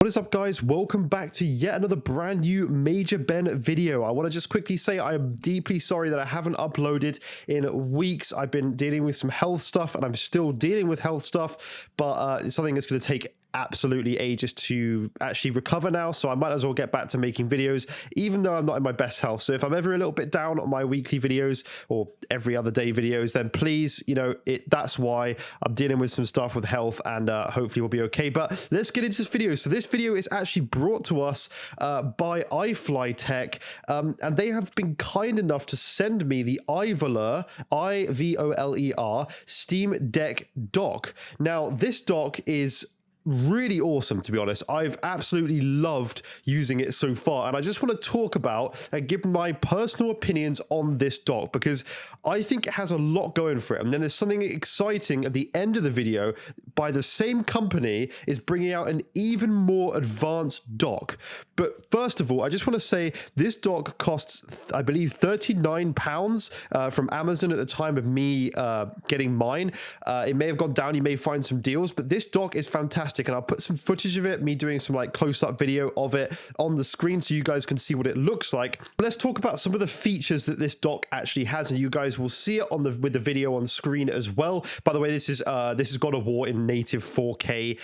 What is up, guys? Welcome back to yet another brand new Major Ben video. I want to just quickly say I am deeply sorry that I haven't uploaded in weeks. I've been dealing with some health stuff and I'm still dealing with health stuff, but it's something that's going to take absolutely ages to actually recover now, so I might as well get back to making videos even though I'm not in my best health. So if I'm ever a little bit down on my weekly videos or every other day videos, then please, that's why I'm dealing with some stuff with health, and hopefully we'll be okay. But let's get into this video. So this video is actually brought to us by iFlyTech, and they have been kind enough to send me the ivoler, I-V-O-L-E-R Steam Deck dock. Now this dock is really awesome, to be honest. I've absolutely loved using it so far, and I just want to talk about and give my personal opinions on this dock because I think it has a lot going for it. And then there's something exciting at the end of the video. By the same company is bringing out an even more advanced dock. But first of all, I just want to say this dock costs, I believe, £39 from Amazon at the time of me getting mine. It may have gone down, you may find some deals, but this dock is fantastic, and I'll put some footage of it, me doing some like close-up video of it on the screen so you guys can see what it looks like. But let's talk about some of the features that this dock actually has, and you guys will see it on with the video on screen as well. By the way, this is God of War in native 4K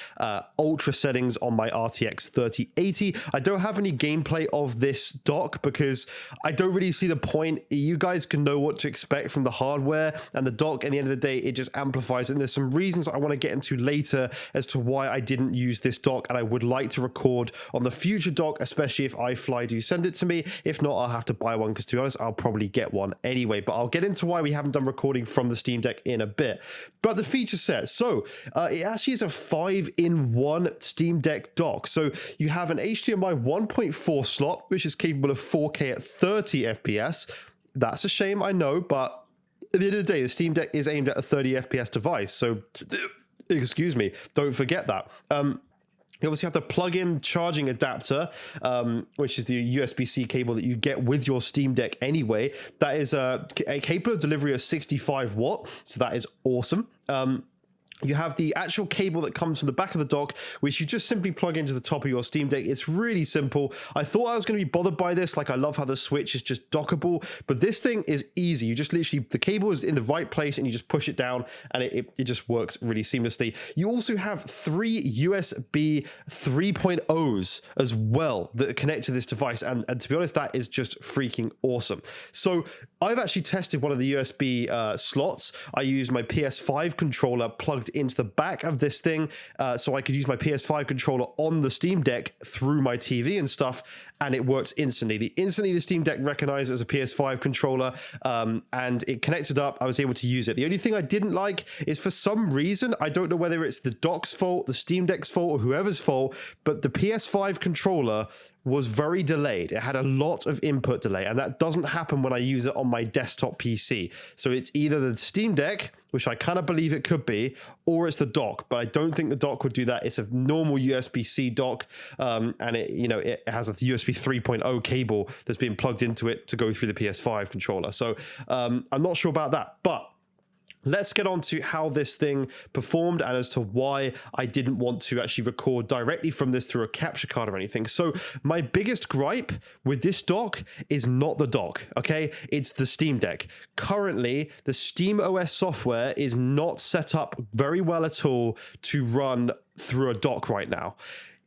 ultra settings on my RTX 3080. I don't have any gameplay of this dock because I don't really see the point. You guys can know what to expect from the hardware, and the dock at the end of the day, it just amplifies it. And there's some reasons I want to get into later as to why I didn't use this dock, and I would like to record on the future dock, especially if iFly do send it to me. If not, I'll have to buy one because, to be honest, I'll probably get one anyway. But I'll get into why we haven't done recording from the Steam Deck in a bit. But the feature set, so it actually is a 5-in-1 Steam Deck dock. So you have an HDMI 1.4 slot, which is capable of 4K at 30 FPS. That's a shame, I know, but at the end of the day, the Steam Deck is aimed at a 30 FPS device. So excuse me, don't forget that. You obviously have the plug-in charging adapter, which is the USB-C cable that you get with your Steam Deck anyway. That is capable of delivery of 65 watt, so that is awesome. You have the actual cable that comes from the back of the dock, which you just simply plug into the top of your Steam Deck. It's really simple. I thought I was going to be bothered by this. Like, I love how the Switch is just dockable, but this thing is easy. You just literally, the cable is in the right place and you just push it down and it just works really seamlessly. You also have 3 USB 3.0s as well that connect to this device. And to be honest, that is just freaking awesome. So I've actually tested one of the USB slots. I used my PS5 controller plugged into the back of this thing so I could use my PS5 controller on the Steam Deck through my TV and stuff, and it worked instantly. The Steam Deck recognized it as a PS5 controller, and it connected up. I was able to use it. The only thing I didn't like is, for some reason, I don't know whether it's the dock's fault, the Steam Deck's fault, or whoever's fault, but the PS5 controller was very delayed. It had a lot of input delay, and that doesn't happen when I use it on my desktop PC. So it's either the Steam Deck, which I kind of believe it could be, or it's the dock, but I don't think the dock would do that. It's a normal USB-C dock, and it has a USB 3.0 cable that's been plugged into it to go through the PS5 controller. So I'm not sure about that, but let's get on to how this thing performed and as to why I didn't want to actually record directly from this through a capture card or anything. So my biggest gripe with this dock is not the dock, okay? It's the Steam Deck. Currently, the Steam OS software is not set up very well at all to run through a dock right now.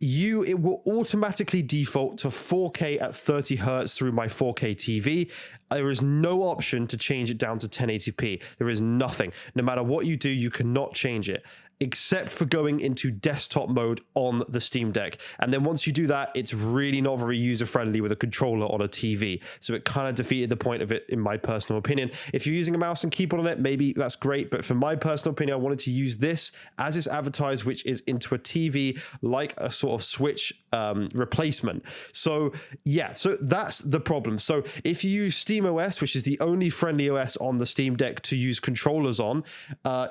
It will automatically default to 4K at 30 Hertz through my 4K TV. There is no option to change it down to 1080p. There is nothing. No matter what you do, you cannot change it, except for going into desktop mode on the Steam Deck. And then once you do that, it's really not very user-friendly with a controller on a TV. So it kind of defeated the point of it, in my personal opinion. If you're using a mouse and keyboard on it, maybe that's great. But for my personal opinion, I wanted to use this as it's advertised, which is into a TV, like a sort of Switch replacement. So yeah, so that's the problem. So if you use SteamOS, which is the only friendly OS on the Steam Deck to use controllers on,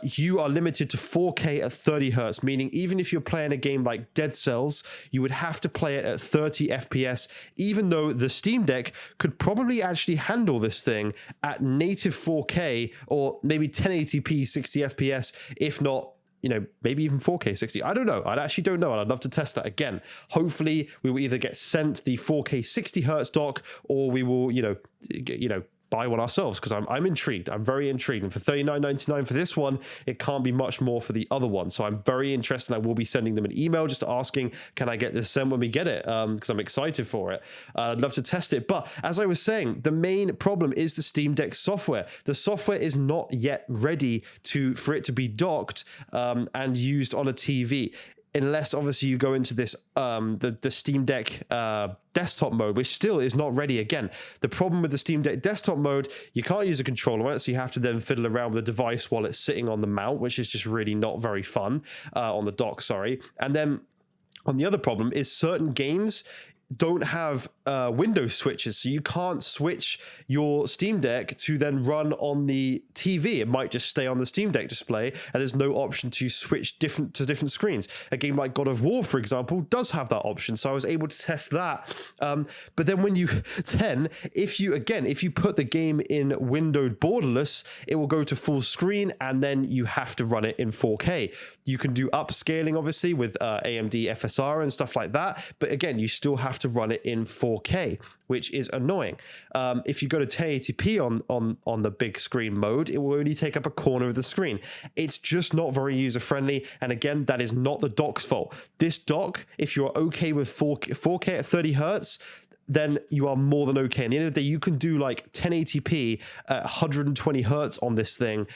you are limited to 4K at 30 Hertz, meaning even if you're playing a game like Dead Cells, you would have to play it at 30 FPS, even though the Steam Deck could probably actually handle this thing at native 4K or maybe 1080p 60 FPS, if not you know, maybe even 4K 60. I don't know. I actually don't know. And I'd love to test that again. Hopefully we will either get sent the 4K 60 hertz dock, or we will, you know, buy one ourselves, because I'm intrigued. I'm very intrigued. And for $39.99 for this one, it can't be much more for the other one. So I'm very interested. I will be sending them an email just asking, can I get this sent when we get it? Because I'm excited for it. I'd love to test it. But as I was saying, the main problem is the Steam Deck software. The software is not yet ready for it to be docked and used on a TV. Unless obviously you go into this the Steam Deck desktop mode, which still is not ready. Again, the problem with the Steam Deck desktop mode, you can't use a controller on it, so you have to then fiddle around with the device while it's sitting on the mount, which is just really not very fun on the dock, sorry. And then on the other problem is certain games don't have Windows switches, so you can't switch your Steam Deck to then run on the TV. It might just stay on the Steam Deck display, and there's no option to switch to different screens. A game like God of War, for example, does have that option, so I was able to test that. But then if you put the game in windowed borderless, it will go to full screen, and then you have to run it in 4K. You can do upscaling, obviously, with AMD FSR and stuff like that, but again, you still have to run it in 4K, which is annoying. If you go to 1080p on the big screen mode, it will only take up a corner of the screen. It's just not very user-friendly, and again, that is not the dock's fault. This dock, if you're okay with 4K at 30 hertz, then you are more than okay. At the end of the day, you can do like 1080p at 120 hertz on this thing,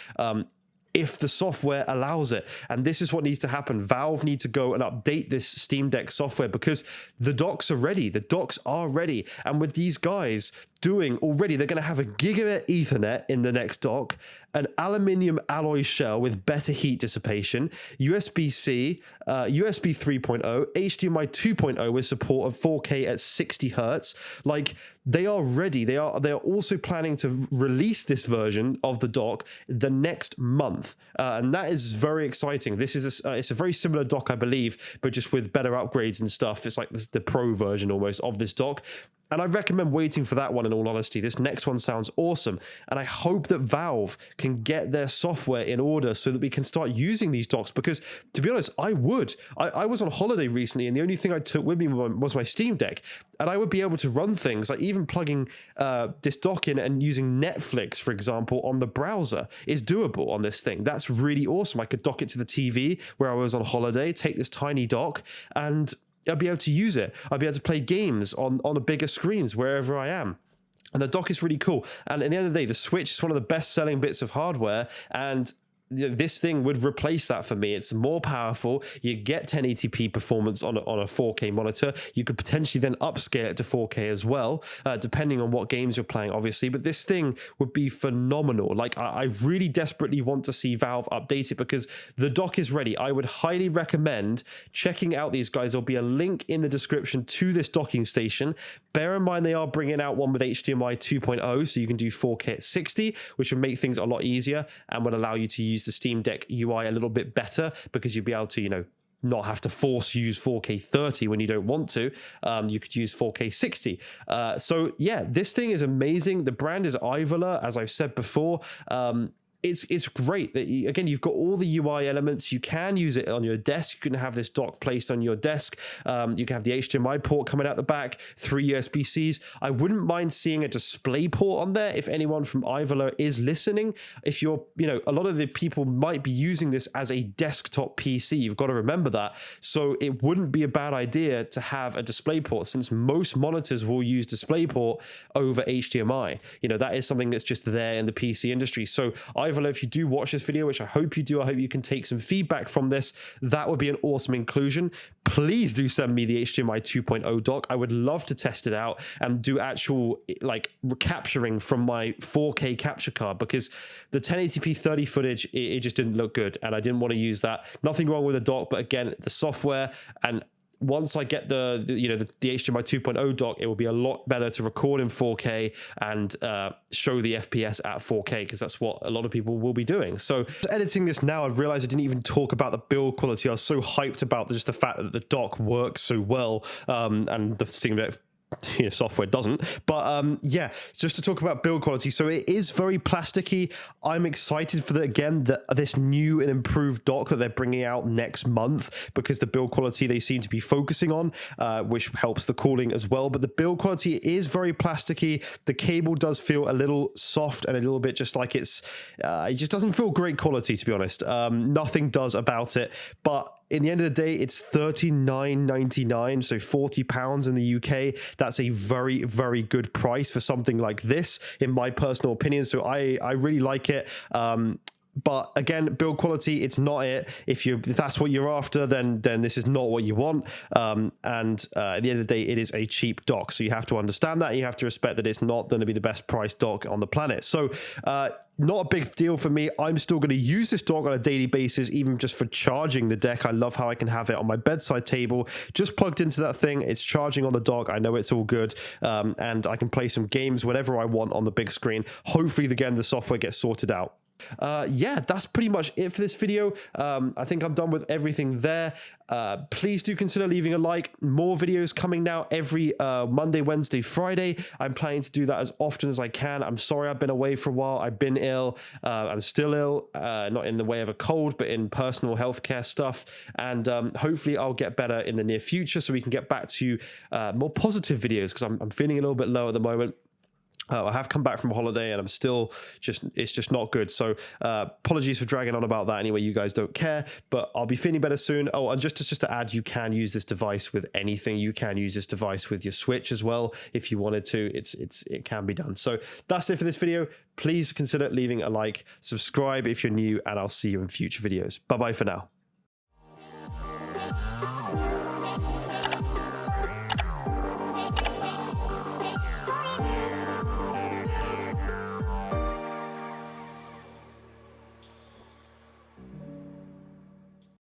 if the software allows it. And this is what needs to happen. Valve need to go and update this Steam Deck software, because the docks are ready. The docks are ready. And with these guys doing already, they're going to have a gigabit Ethernet in the next dock, an aluminium alloy shell with better heat dissipation, USB-C, USB 3.0, HDMI 2.0 with support of 4K at 60 hertz. Like, they are ready. They are also planning to release this version of the dock the next month, and that is very exciting. This is it's a very similar dock, I believe, but just with better upgrades and stuff. It's like the pro version almost of this dock. And I recommend waiting for that one, in all honesty. This next one sounds awesome. And I hope that Valve can get their software in order so that we can start using these docks. Because, to be honest, I would. I was on holiday recently, and the only thing I took with me was my Steam Deck. And I would be able to run things, like even plugging this dock in and using Netflix, for example, on the browser is doable on this thing. That's really awesome. I could dock it to the TV where I was on holiday, take this tiny dock, and I'll be able to use it. I'll be able to play games on a bigger screens wherever I am. And the dock is really cool. And at the end of the day, the Switch is one of the best selling bits of hardware, and this thing would replace that for me. It's more powerful. You get 1080p performance on a 4K monitor. You could potentially then upscale it to 4K as well, depending on what games you're playing, obviously. But this thing would be phenomenal. Like, I really desperately want to see Valve update it, because the dock is ready. I would highly recommend checking out these guys. There'll be a link in the description to this docking station. Bear in mind, they are bringing out one with HDMI 2.0, so you can do 4K at 60, which would make things a lot easier and would allow you to use the Steam Deck UI a little bit better, because you'd be able to, not have to force use 4K 30 when you don't want to. You could use 4K 60. So yeah, this thing is amazing. The brand is Ivoler, as I've said before. It's great that you've got all the UI elements. You can use it on your desk. You can have this dock placed on your desk. You can have the HDMI port coming out the back, 3 USB-Cs. I wouldn't mind seeing a display port on there if anyone from Ivoler is listening. If you're, a lot of the people might be using this as a desktop PC. You've got to remember that. So it wouldn't be a bad idea to have a display port, since most monitors will use DisplayPort over HDMI. That is something that's just there in the PC industry. So if you do watch this video, which I hope you do, I hope you can take some feedback from this. That would be an awesome inclusion. Please do send me the HDMI 2.0 dock. I would love to test it out and do actual capturing from my 4K capture card, because the 1080p 30 footage, it just didn't look good, and I didn't want to use that. Nothing wrong with the dock, but again, the software, and once I get the HDMI 2.0 dock, it will be a lot better to record in 4K and show the FPS at 4K, because that's what a lot of people will be doing. So editing this now, I realized I didn't even talk about the build quality. I was so hyped about just the fact that the dock works so well, and the Steam Deck software doesn't. But yeah, just to talk about build quality, so it is very plasticky. I'm excited for this new and improved dock that they're bringing out next month, because the build quality they seem to be focusing on, which helps the cooling as well. But the build quality is very plasticky. The cable does feel a little soft and a little bit just like it just doesn't feel great quality, to be honest. Nothing does about it. But in the end of the day, it's $39.99, so £40 in the UK. That's a very, very good price for something like this, in my personal opinion. So I really like it. But again, build quality, it's not it. If that's what you're after, then this is not what you want. And at the end of the day, it is a cheap dock. So you have to understand that. You have to respect that it's not going to be the best price dock on the planet. So not a big deal for me. I'm still going to use this dock on a daily basis, even just for charging the deck. I love how I can have it on my bedside table, just plugged into that thing. It's charging on the dock. I know it's all good. And I can play some games whenever I want on the big screen. Hopefully, again, the software gets sorted out. Yeah, that's pretty much it for this video. I think I'm done with everything there. Please do consider leaving a like. More videos coming now every Monday, Wednesday, Friday. I'm planning to do that as often as I can. I'm sorry I've been away for a while. I've been ill. I'm still ill, not in the way of a cold, but in personal healthcare stuff. And hopefully I'll get better in the near future, so we can get back to more positive videos, because I'm feeling a little bit low at the moment. I have come back from a holiday and I'm still it's just not good. So apologies for dragging on about that. Anyway, you guys don't care, but I'll be feeling better soon. Oh, and just to add, you can use this device with anything. You can use this device with your Switch as well if you wanted to. It can be done. So that's it for this video. Please consider leaving a like, subscribe if you're new, and I'll see you in future videos. Bye bye for now.